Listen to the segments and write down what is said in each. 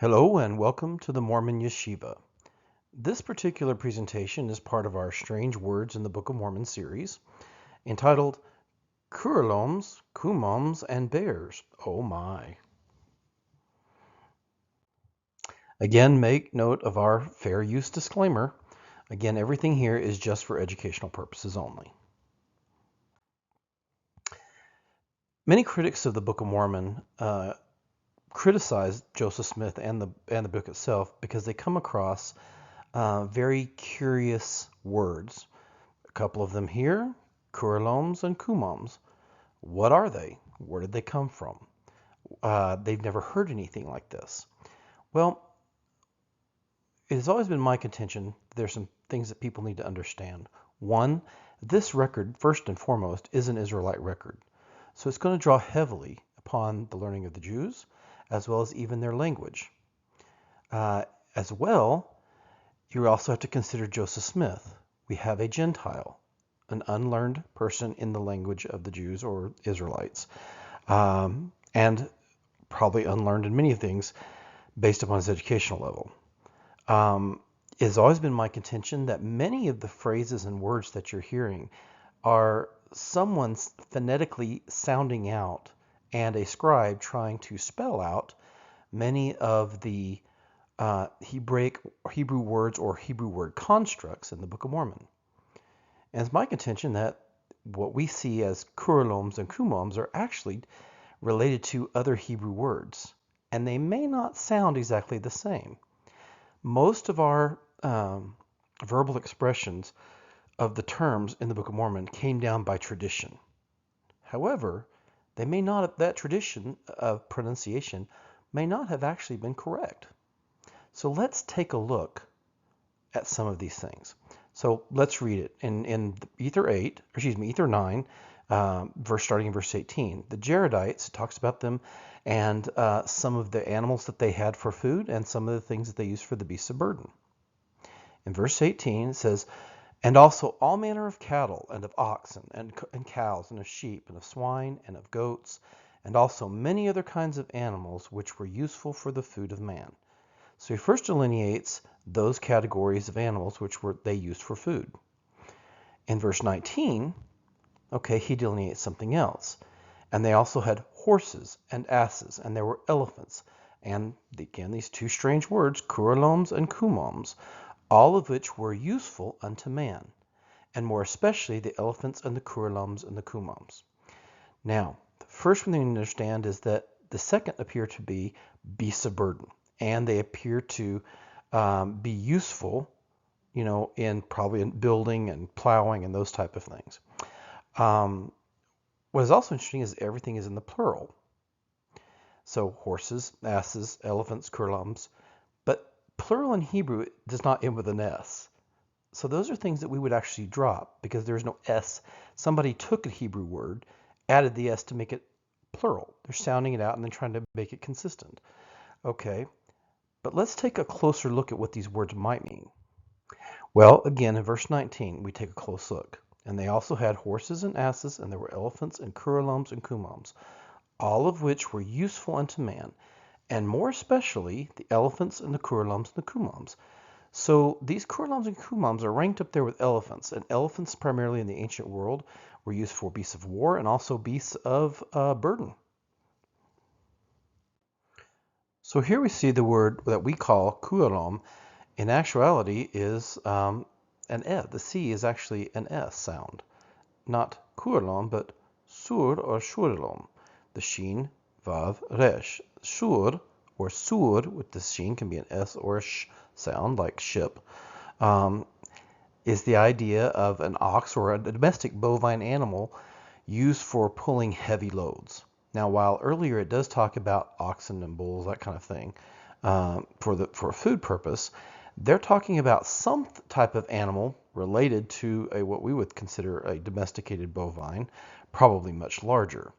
Hello and welcome to the Mormon Yeshiva. This particular presentation is part of our Strange Words in the Book of Mormon series entitled Cureloms, Cumoms, and Bears. Oh my. Again, make note of our fair use disclaimer. Again, everything here is just for educational purposes only. Many critics of the Book of Mormon criticize Joseph Smith and the book itself because they come across very curious words. A couple of them here, Cureloms and Cumoms. What are they? Where did they come from? They've never heard anything like this. Well, it has always been my contention there's some things that people need to understand. One, this record, first and foremost, is an Israelite record. So it's going to draw heavily upon the learning of the Jews, as well as even their language. As well, you also have to consider Joseph Smith. We have a Gentile, an unlearned person in the language of the Jews or Israelites, and probably unlearned in many things based upon his educational level. It has always been my contention that many of the phrases and words that you're hearing are someone phonetically sounding out and a scribe trying to spell out many of the Hebrew words or Hebrew word constructs in the Book of Mormon. And it's my contention that what we see as Cureloms and Cumoms are actually related to other Hebrew words, and they may not sound exactly the same. Most of our verbal expressions of the terms in the Book of Mormon came down by tradition. However, they may not, that tradition of pronunciation may not have actually been correct. So let's take a look at some of these things. So let's read it in Ether 9, starting in verse 18. The Jaredites talks about them and some of the animals that they had for food and some of the things that they used for the beasts of burden. In verse 18 it says, and also all manner of cattle and of oxen and cows and of sheep and of swine and of goats and also many other kinds of animals which were useful for the food of man. So he first delineates those categories of animals which they used for food. In verse 19, he delineates something else. And they also had horses and asses, and there were elephants. And again, these two strange words, Cureloms and Cumoms, all of which were useful unto man, and more especially the elephants and the Cureloms and the Cumoms. Now, the first one thing to understand is that the second appear to be beasts of burden, and they appear to be useful, in building and plowing and those type of things. What is also interesting is everything is in the plural. So horses, asses, elephants, Cureloms, but plural in Hebrew does not end with an S. So those are things that we would actually drop because there's no S. Somebody took a Hebrew word, added the S to make it plural. They're sounding it out and then trying to make it consistent. Okay, but let's take a closer look at what these words might mean. Well, again, in verse 19, we take a close look. And they also had horses and asses, and there were elephants and Cureloms and Cumoms, all of which were useful unto man, and more especially the elephants and the Cureloms and the Cumoms. So these Cureloms and Cumoms are ranked up there with elephants, and elephants primarily in the ancient world were used for beasts of war and also beasts of burden. So here we see the word that we call Cuelom. In actuality is an E. The C is actually an S sound. Not Cuelom, but Sur or Shurelom. The Sheen, Vav, Resh. Sur or Sur with the Sheen can be an S or a Sh sound like ship. Is the idea of an ox or a domestic bovine animal used for pulling heavy loads. Now, while earlier it does talk about oxen and bulls, that kind of thing, for a food purpose, they're talking about some type of animal related to what we would consider a domesticated bovine, probably much larger.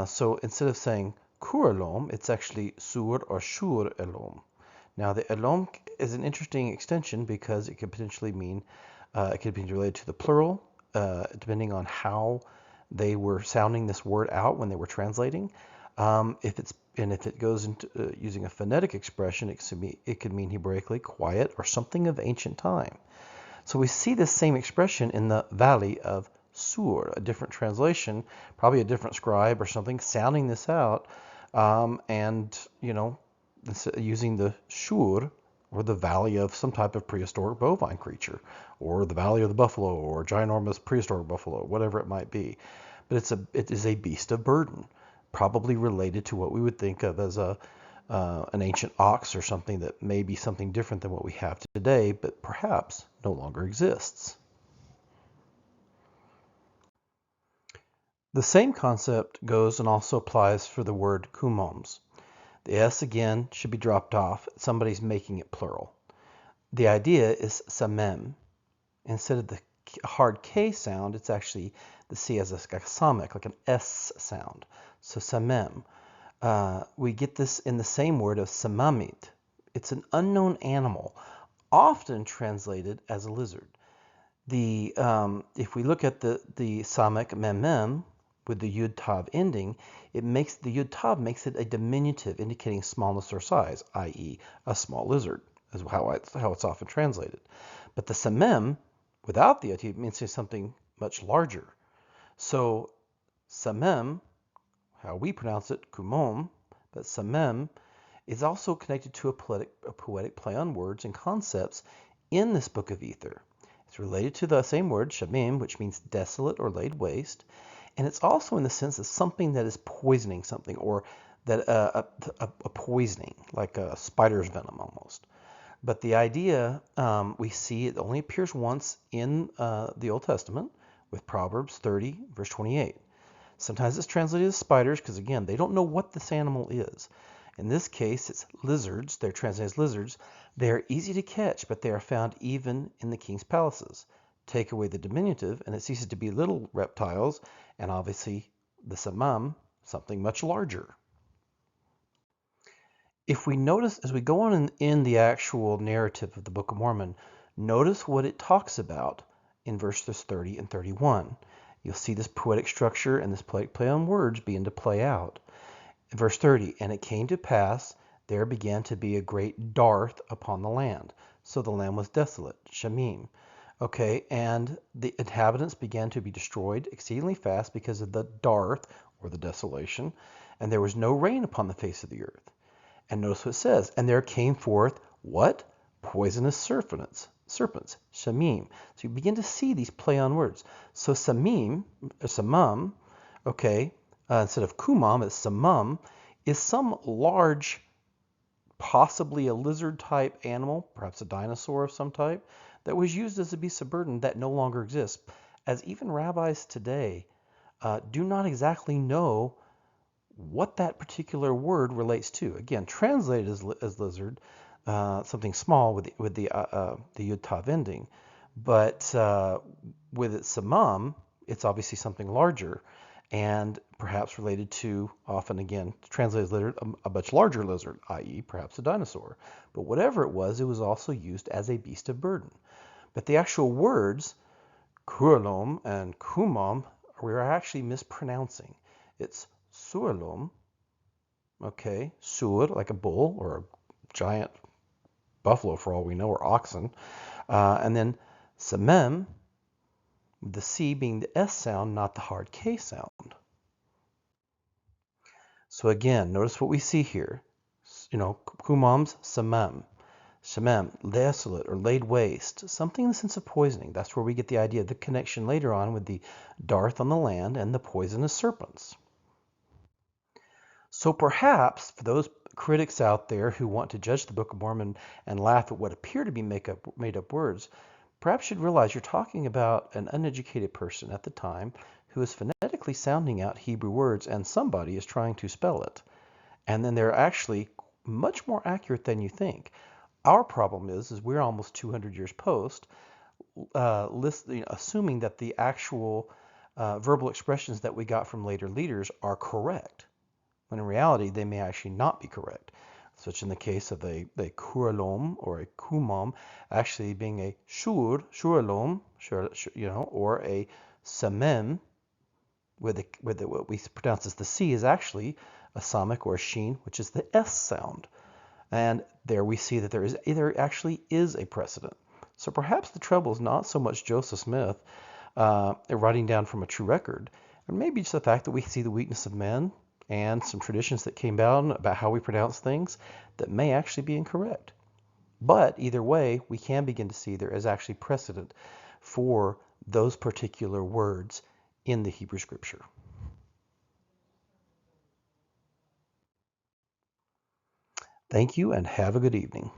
So instead of saying Cuerelom, it's actually Sur or Shur Elom. Now the Elom is an interesting extension because it could potentially mean, it could be related to the plural, depending on how they were sounding this word out when they were translating. If And if it goes into using a phonetic expression, it could mean Hebraically quiet or something of ancient time. So we see this same expression in the valley of Sur, a different translation, probably a different scribe or something, sounding this out, and using the Shur, or the valley of some type of prehistoric bovine creature, or the valley of the buffalo, or ginormous prehistoric buffalo, whatever it might be. But it is a beast of burden, probably related to what we would think of as an ancient ox or something that may be something different than what we have today, but perhaps no longer exists. The same concept goes and also applies for the word Cumoms. The S again should be dropped off. Somebody's making it plural. The idea is samem. Instead of the hard K sound, it's actually the C as a samic, like an S sound. So samem. We get this in the same word of samamit. It's an unknown animal, often translated as a lizard. If we look at the samic memem with the yud tav ending, the yud tav makes it a diminutive, indicating smallness or size, i.e., a small lizard, is how it's often translated. But the samem without the yud means something much larger. So samem, how we pronounce it, kumom, but samem is also connected to a poetic play on words and concepts in this book of Ether. It's related to the same word, shamim, which means desolate or laid waste, and it's also in the sense of something that is poisoning something, or that a poisoning, like a spider's venom almost. But the idea, we see it only appears once in the Old Testament with Proverbs 30, verse 28. Sometimes it's translated as spiders because, again, they don't know what this animal is. In this case, it's lizards. They're translated as lizards. They are easy to catch, but they are found even in the king's palaces. Take away the diminutive, and it ceases to be little reptiles, and obviously the samam, something much larger. If we notice, as we go on in the actual narrative of the Book of Mormon, notice what it talks about in verses 30 and 31. You'll see this poetic structure and this poetic play on words begin to play out. Verse 30, and it came to pass, there began to be a great dearth upon the land. So the land was desolate, shamim. Okay, and the inhabitants began to be destroyed exceedingly fast because of the dearth, or the desolation, and there was no rain upon the face of the earth. And notice what it says, and there came forth what? Poisonous serpents, shamim. So you begin to see these play on words. So samim, or samam, okay, instead of kumam, it's samam, is some large, possibly a lizard-type animal, perhaps a dinosaur of some type, that was used as a beast of burden that no longer exists, as even rabbis today do not exactly know what that particular word relates to. Again, translated as lizard, something small with the yud tav ending, but with its samam, it's obviously something larger, and perhaps related to, often again translated as lizard, a much larger lizard, i.e., perhaps a dinosaur. But whatever it was also used as a beast of burden. But the actual words, Cuerelom and Cumom, we're actually mispronouncing. It's Cuerelom, okay, Sur, like a bull or a giant buffalo for all we know, or oxen, and then Samem, the C being the S sound, not the hard K sound. So again, notice what we see here. Cumoms, Samem. Shamem, desolate or laid waste, something in the sense of poisoning. That's where we get the idea of the connection later on with the dearth on the land and the poisonous serpents. So perhaps for those critics out there who want to judge the Book of Mormon and laugh at what appear to be made up words, perhaps you'd realize you're talking about an uneducated person at the time who is phonetically sounding out Hebrew words, and somebody is trying to spell it. And then they're actually much more accurate than you think. Our problem is we're almost 200 years post, assuming that the actual verbal expressions that we got from later leaders are correct, when in reality they may actually not be correct. Such in the case of a Curelom or a Cumom actually being a Shurelom, or a Samem, with what we pronounce as the C is actually a samach or a sheen, which is the S sound. And there we see that there actually is a precedent. So perhaps the trouble is not so much Joseph Smith writing down from a true record, and maybe just the fact that we see the weakness of men and some traditions that came down about how we pronounce things that may actually be incorrect. But either way, we can begin to see there is actually precedent for those particular words in the Hebrew Scripture. Thank you and have a good evening.